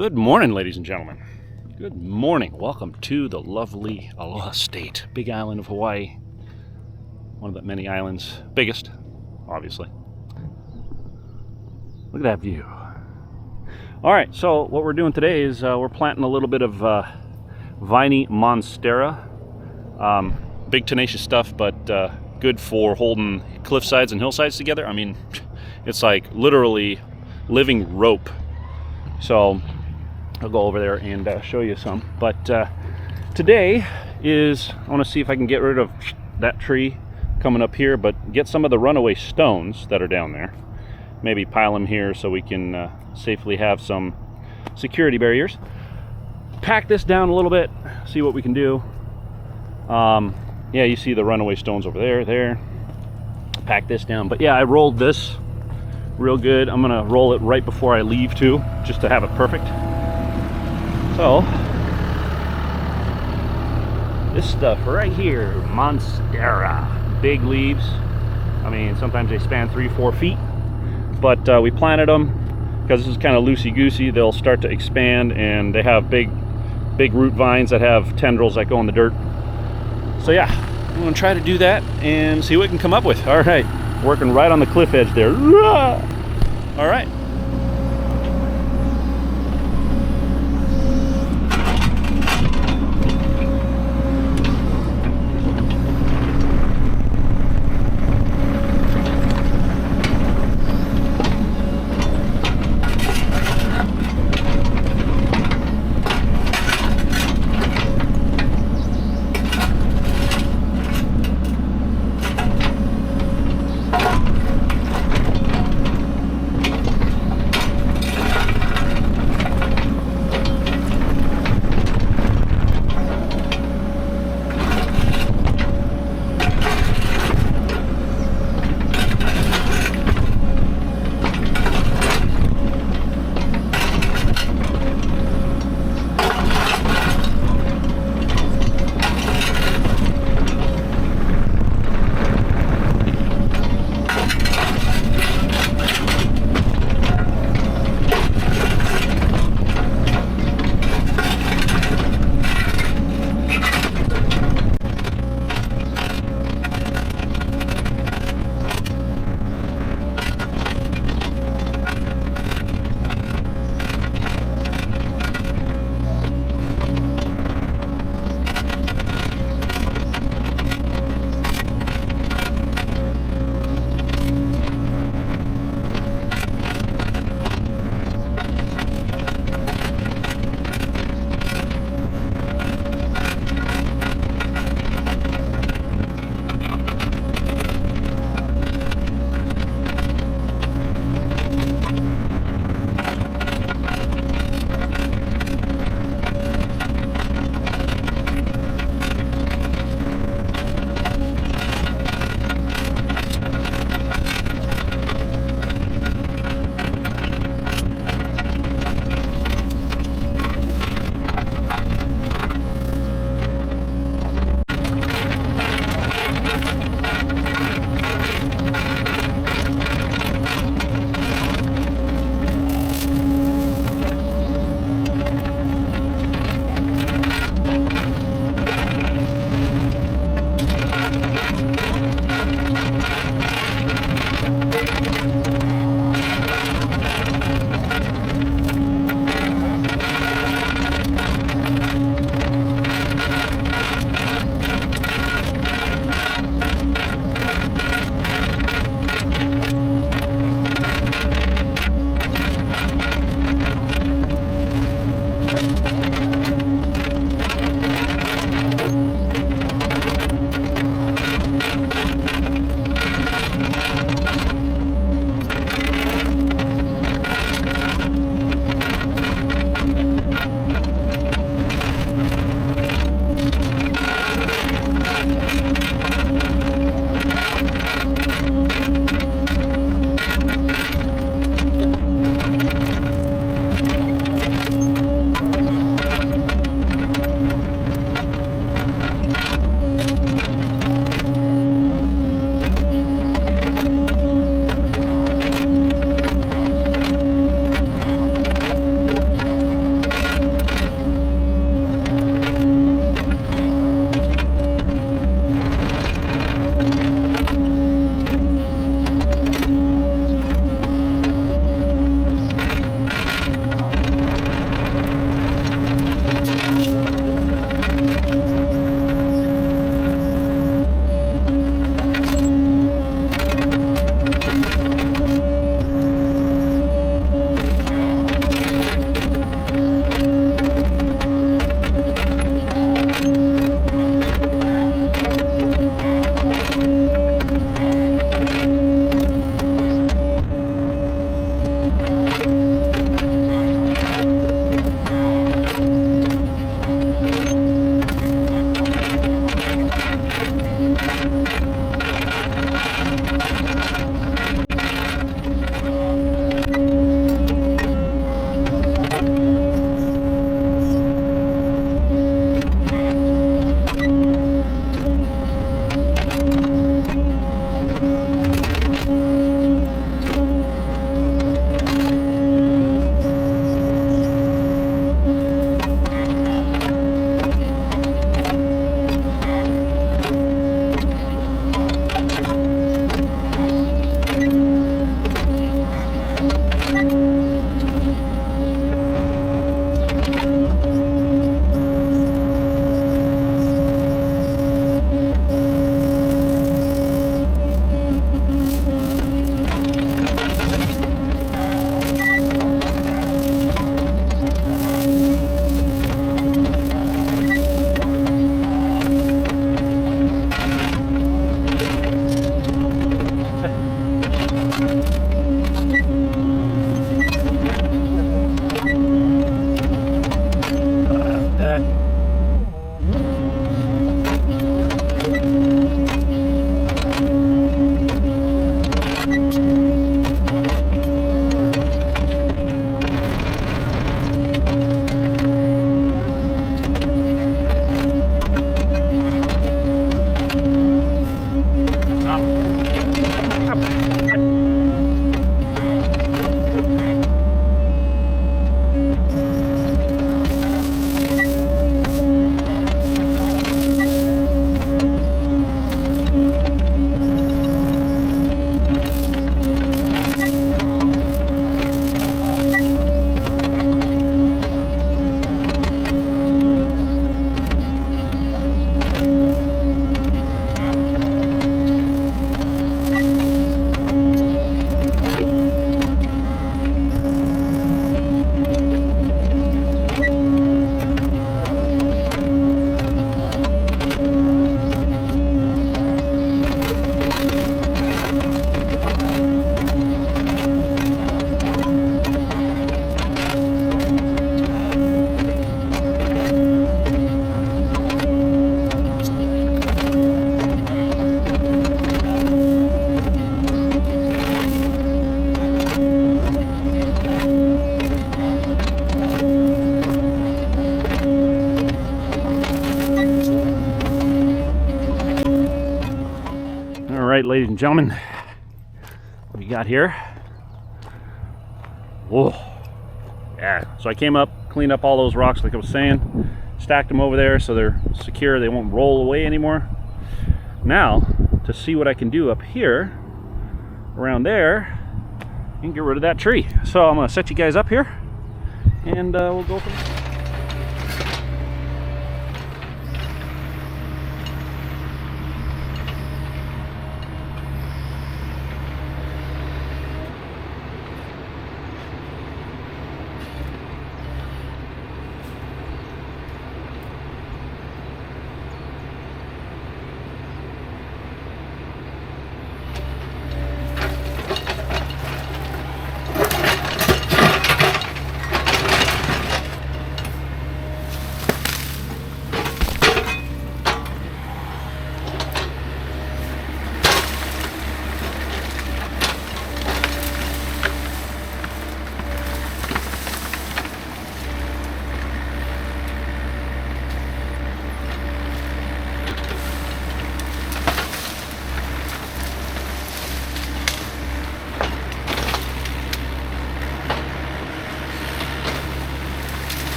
Good morning, ladies and gentlemen. Good morning. Welcome to the lovely Aloha State, big island of Hawaii. One of the many islands, biggest, obviously. Look at that view. All right, so what we're doing today is we're planting a little bit of Viney monstera. Big tenacious stuff, but good for holding cliff sides and hillsides together. I mean, it's like literally living rope. So I'll go over there and show you some. But today is, I want to see if I can get rid of that tree coming up here, but get some of the runaway stones that are down there. Maybe pile them here so we can safely have some security barriers. Pack this down a little bit, see what we can do. Yeah, you see the runaway stones over there. Pack this down. But yeah, I rolled this real good. I'm gonna roll it right before I leave too, just to have it perfect. So, this stuff right here, monstera, big leaves. I mean, sometimes they span 3-4 feet, but we planted them because this is kind of loosey-goosey. They'll start to expand, and they have big root vines that have tendrils that go in the dirt. So yeah, I'm gonna try to do that and see what we can come up with. All right, working right on the cliff edge there. All right. right, ladies and gentlemen, what we got here. Whoa. Yeah, so I came up, cleaned up all those rocks like I was saying, stacked them over there so they're secure, they won't roll away anymore. Now, to see what I can do up here, around there, and get rid of that tree. So I'm gonna set you guys up here, and we'll go from there.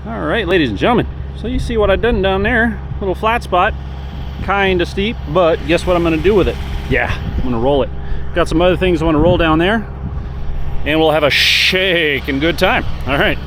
Alright, ladies and gentlemen, so you see what I've done down there. Little flat spot, kind of steep, but guess what I'm going to do with it? Yeah, I'm going to roll it. Got some other things I want to roll down there, and we'll have a shake and good time. Alright.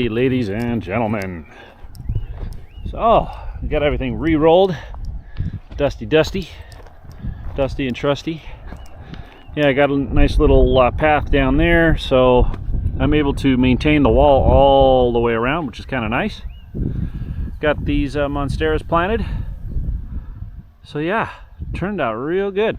Alrighty, ladies and gentlemen. So, we got everything re-rolled. Dusty and trusty. Yeah, I got a nice little path down there, so I'm able to maintain the wall all the way around, which is kind of nice. Got these monsteras planted. So yeah, turned out real good.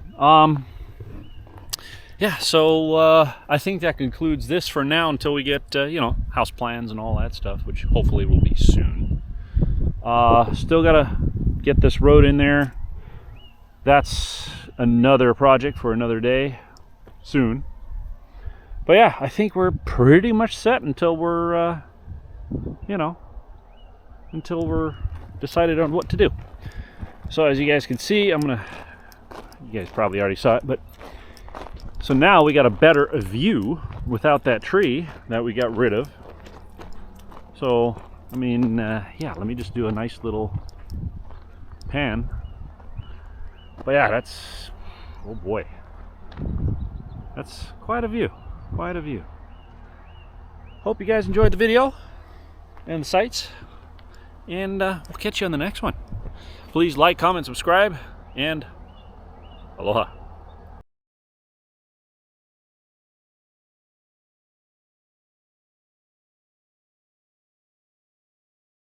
Yeah, so I think that concludes this for now until we get, you know, house plans and all that stuff, which hopefully will be soon. Still gotta get this road in there. That's another project for another day soon. But yeah, I think we're pretty much set until we're, you know, until we're decided on what to do. So as you guys can see, you guys probably already saw it, but so now we got a better view without that tree that we got rid of. So, I mean, yeah, let me just do a nice little pan. But yeah, that's, oh boy, that's quite a view, quite a view. Hope you guys enjoyed the video and the sights, and we'll catch you on the next one. Please like, comment, subscribe, and aloha.